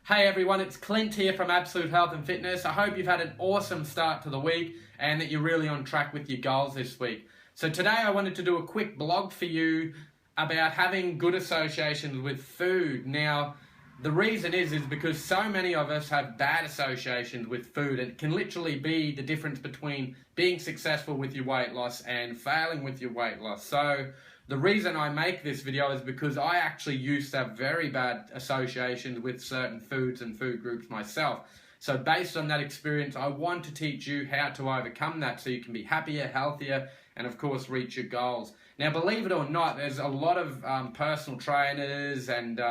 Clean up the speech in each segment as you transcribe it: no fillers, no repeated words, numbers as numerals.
Hey everyone, it's Clint here from Absolute Health and Fitness. I hope you've had an awesome start to the week and that you're really on track with your goals this week. So today I wanted to do a quick blog for you about having good associations with food. Now, the reason is because so many of us have bad associations with food, and it can literally be the difference between being successful with your weight loss and failing with your weight loss. So the reason I make this video is because I actually used to have very bad associations with certain foods and food groups myself. So based on that experience, I want to teach you how to overcome that so you can be happier, healthier, and of course reach your goals. Now, believe it or not, there's a lot of personal trainers and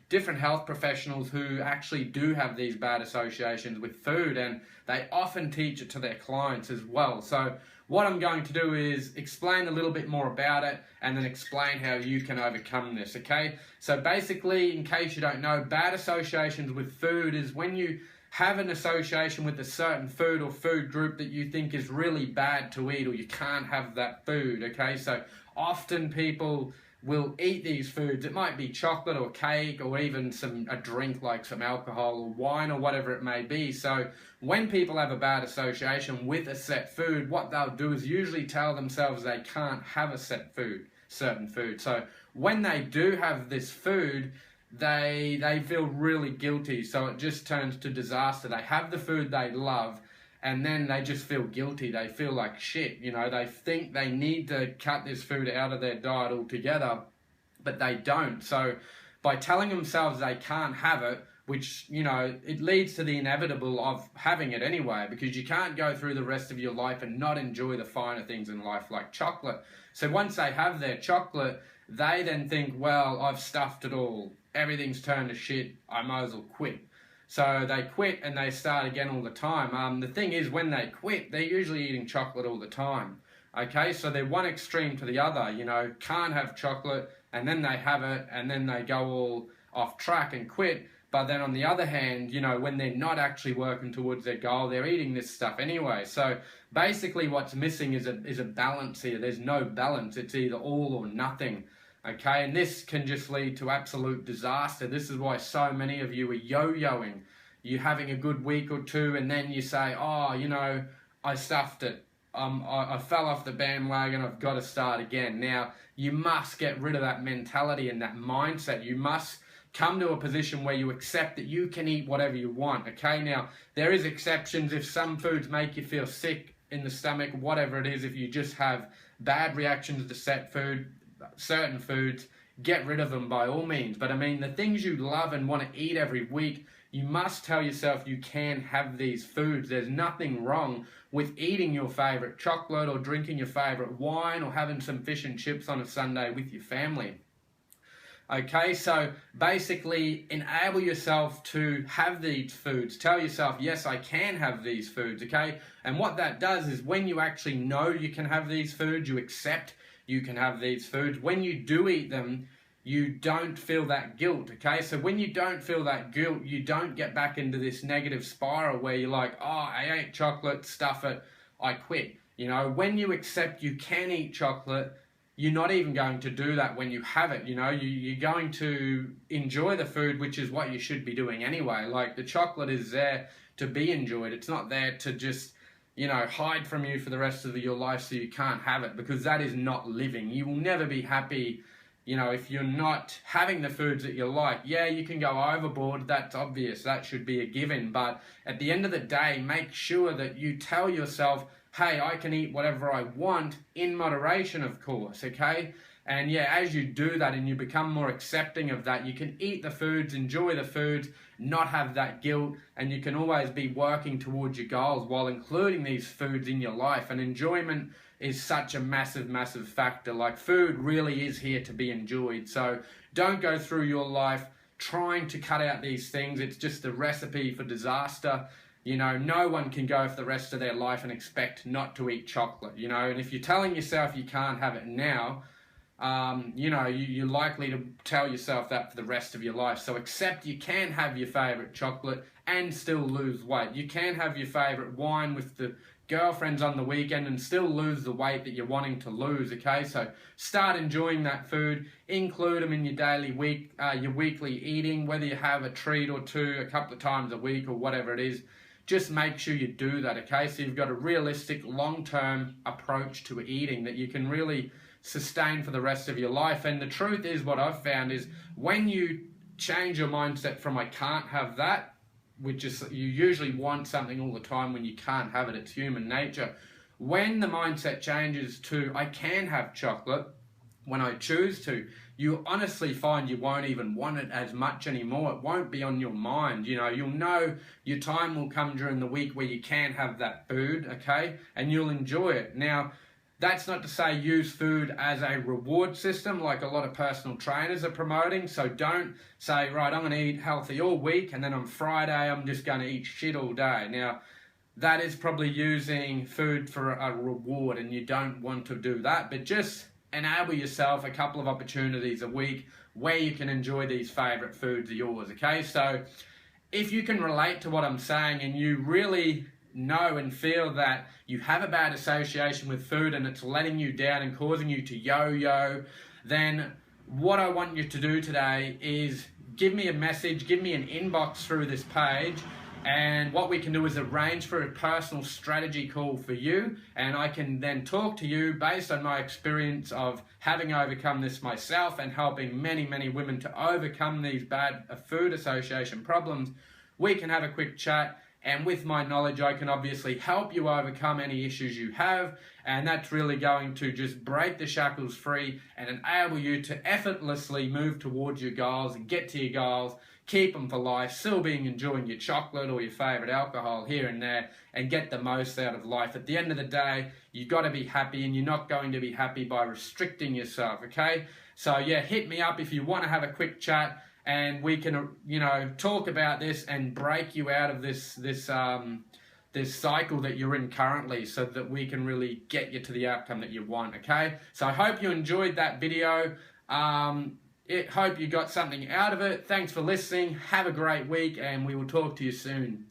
different health professionals who actually do have these bad associations with food, and they often teach it to their clients as well. So what I'm going to do is explain a little bit more about it and then explain how you can overcome this, okay? So basically, in case you don't know, bad associations with food is when you have an association with a certain food or food group that you think is really bad to eat, or you can't have that food, okay? So often people will eat these foods. It might be chocolate or cake or even a drink like some alcohol or wine or whatever it may be. So when people have a bad association with a set food, what they'll do is usually tell themselves they can't have a certain food. So when they do have this food, they feel really guilty. So it just turns to disaster. They have the food they love, and then they just feel guilty. They feel like shit, you know. They think they need to cut this food out of their diet altogether, but they don't. So by telling themselves they can't have it, which, you know, it leads to the inevitable of having it anyway, because you can't go through the rest of your life and not enjoy the finer things in life like chocolate. So once they have their chocolate, they then think, well, I've stuffed it all. Everything's turned to shit. I might as well quit. So they quit and they start again all the time. The thing is, when they quit, they're usually eating chocolate all the time. Okay, so they're one extreme to the other. You know, can't have chocolate, and then they have it, and then they go all off track and quit. But then on the other hand, you know, when they're not actually working towards their goal, they're eating this stuff anyway. So basically what's missing is a balance here. There's no balance. It's either all or nothing. Okay, and this can just lead to absolute disaster. This is why so many of you are yo-yoing. You're having a good week or two, and then you say, oh, you know, I stuffed it. I fell off the bandwagon. I've got to start again. Now, you must get rid of that mentality and that mindset. You must come to a position where you accept that you can eat whatever you want, okay? Now, there is exceptions. If some foods make you feel sick in the stomach, whatever it is, if you just have bad reactions to certain foods, get rid of them by all means. But I mean, the things you love and want to eat every week, you must tell yourself you can have these foods. There's nothing wrong with eating your favorite chocolate or drinking your favorite wine or having some fish and chips on a Sunday with your family. Okay, so basically enable yourself to have these foods. Tell yourself, yes, I can have these foods, okay? And what that does is when you actually know you can have these foods, you accept you can have these foods. When you do eat them, you don't feel that guilt, okay? So when you don't feel that guilt, you don't get back into this negative spiral where you're like, oh, I ate chocolate, stuff it, I quit. You know, when you accept you can eat chocolate, you're not even going to do that when you have it, you know? You're going to enjoy the food, which is what you should be doing anyway. Like, the chocolate is there to be enjoyed. It's not there to just, you know, hide from you for the rest of your life so you can't have it, because that is not living. You will never be happy, you know, if you're not having the foods that you like. Yeah, you can go overboard, that's obvious, that should be a given, but at the end of the day, make sure that you tell yourself, hey, I can eat whatever I want, in moderation, of course, okay? And yeah, as you do that and you become more accepting of that, you can eat the foods, enjoy the foods, not have that guilt, and you can always be working towards your goals while including these foods in your life. And enjoyment is such a massive, massive factor. Like, food really is here to be enjoyed. So don't go through your life trying to cut out these things. It's just a recipe for disaster. You know, no one can go for the rest of their life and expect not to eat chocolate, you know. And if you're telling yourself you can't have it now, you know, you're likely to tell yourself that for the rest of your life. So accept you can have your favorite chocolate and still lose weight. You can have your favorite wine with the girlfriends on the weekend and still lose the weight that you're wanting to lose, okay? So start enjoying that food, include them in your your weekly eating, whether you have a treat or two a couple of times a week or whatever it is. Just make sure you do that, okay? So you've got a realistic long-term approach to eating that you can really sustain for the rest of your life. And the truth is, what I've found is when you change your mindset from I can't have that, which is you usually want something all the time when you can't have it, it's human nature. When the mindset changes to I can have chocolate when I choose to, you honestly find you won't even want it as much anymore. It won't be on your mind. You know, you'll know your time will come during the week where you can have that food, okay? And you'll enjoy it. Now, that's not to say use food as a reward system like a lot of personal trainers are promoting. So don't say, right, I'm going to eat healthy all week and then on Friday I'm just going to eat shit all day. Now, that is probably using food for a reward and you don't want to do that. But just enable yourself a couple of opportunities a week where you can enjoy these favourite foods of yours, okay? So if you can relate to what I'm saying and you really know and feel that you have a bad association with food and it's letting you down and causing you to yo-yo, then what I want you to do today is give me a message, give me an inbox through this page, and what we can do is arrange for a personal strategy call for you, and I can then talk to you based on my experience of having overcome this myself and helping many, many women to overcome these bad food association problems. We can have a quick chat. And with my knowledge, I can obviously help you overcome any issues you have. And that's really going to just break the shackles free and enable you to effortlessly move towards your goals and get to your goals, keep them for life, still being enjoying your chocolate or your favorite alcohol here and there, and get the most out of life. At the end of the day, you've got to be happy, and you're not going to be happy by restricting yourself, okay? So yeah, hit me up if you want to have a quick chat, and we can, you know, talk about this and break you out of this cycle that you're in currently so that we can really get you to the outcome that you want, okay? So I hope you enjoyed that video. Hope you got something out of it. Thanks for listening. Have a great week, and we will talk to you soon.